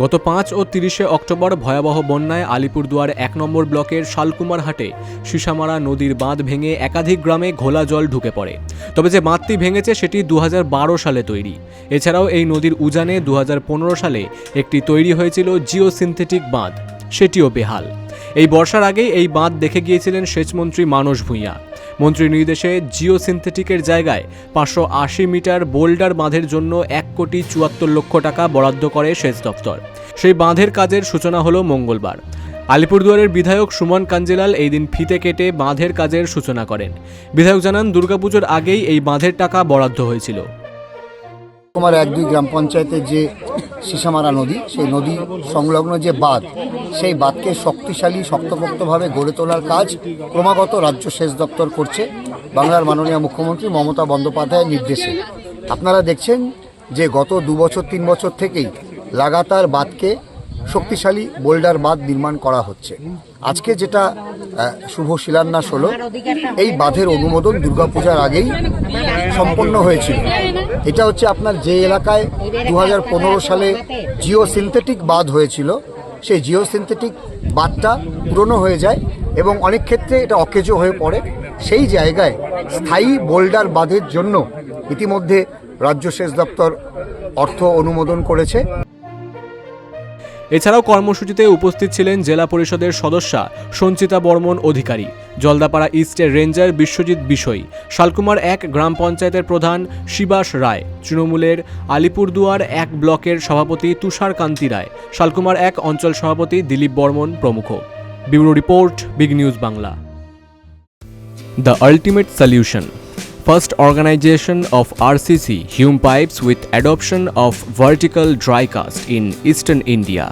গত 5 ও 30 অক্টোবর ভয়াবহ বন্যায় আলিপুরদুয়ার 1 নম্বর ব্লকের শালকুমারহাটে সিসামারা নদীর বাঁধ ভেঙে একাধিক গ্রামে ঘোলা জল ঢুকে পড়ে। তবে যে বাঁধটি ভেঙেছে সেটি 2012 সালে তৈরি। এছাড়াও এই নদীর উজানে 2015 সালে একটি তৈরি হয়েছিল জিওসিনথেটিক বাঁধ, সেটিও বেহাল। এই বর্ষার আগেই এই বাঁধ দেখে গিয়েছিলেন সেচমন্ত্রী মানস ভূঁইয়া। মন্ত্রীর নির্দেশে জিওসিনথেটিকের জায়গায় 580 মিটার বোল্ডার বাঁধের জন্য 1,74,00,000 টাকা বরাদ্দ করে সেচ দপ্তর। সেই বাঁধের কাজের সূচনা হলো মঙ্গলবার। আলিপুরদুয়ারের বিধায়ক সুমন কাঞ্জিলাল এই দিন ফিতে কেটে বাঁধের কাজের সূচনা করেন। বিধায়ক জানান, দুর্গাপুজোর আগেই এই বাঁধের টাকা বরাদ্দ হয়েছিল। আমার 1-2 গ্রাম পঞ্চায়েতের যে সিসামারা নদী, সেই নদী সংলগ্ন যে বাঁধ, সেই বাঁধকে শক্তপোক্তভাবে গড়ে তোলার কাজ ক্রমাগত রাজ্য সেচ দপ্তর করছে বাংলার মাননীয় মুখ্যমন্ত্রী মমতা বন্দ্যোপাধ্যায়ের নির্দেশে। আপনারা দেখছেন যে গত 2 বছর 3 বছর থেকেই লাগাতার বাঁধকে শক্তিশালী বোল্ডার বাঁধ নির্মাণ করা হচ্ছে। আজকে যেটা শুভ শিলান্যাস হলো, এই বাঁধের অনুমোদন দুর্গাপূজার আগেই সম্পন্ন হয়েছিল। এটা হচ্ছে আপনার যে এলাকায় 2015 সালে জিওসিনথেটিক বাঁধ হয়েছিল, সেই জিওসিনথেটিক বাঁধটা পুরনো হয়ে যায় এবং অনেক ক্ষেত্রে এটা অকেজো হয়ে পড়ে। সেই জায়গায় স্থায়ী বোল্ডার বাঁধের জন্য ইতিমধ্যে রাজ্য সেচ দপ্তর অর্থ অনুমোদন করেছে। এছাড়াও কর্মসূচিতে উপস্থিত ছিলেন জেলা পরিষদের সদস্যা সঞ্চিতা বর্মন অধিকারী, জলদাপাড়া ইস্টের রেঞ্জার বিশ্বজিৎ বিষয়, শালকুমার 1 গ্রাম পঞ্চায়েতের প্রধান শিবাস রায়, তৃণমূলের আলিপুরদুয়ার 1 ব্লকের সভাপতি তুষার কান্তি রায়, শালকুমার 1 অঞ্চল সভাপতি দিলীপ বর্মন প্রমুখ। Bureau report, big news Bangla. The ultimate solution, first organization of RCC Hume Pipes with adoption of vertical dry cast in Eastern India.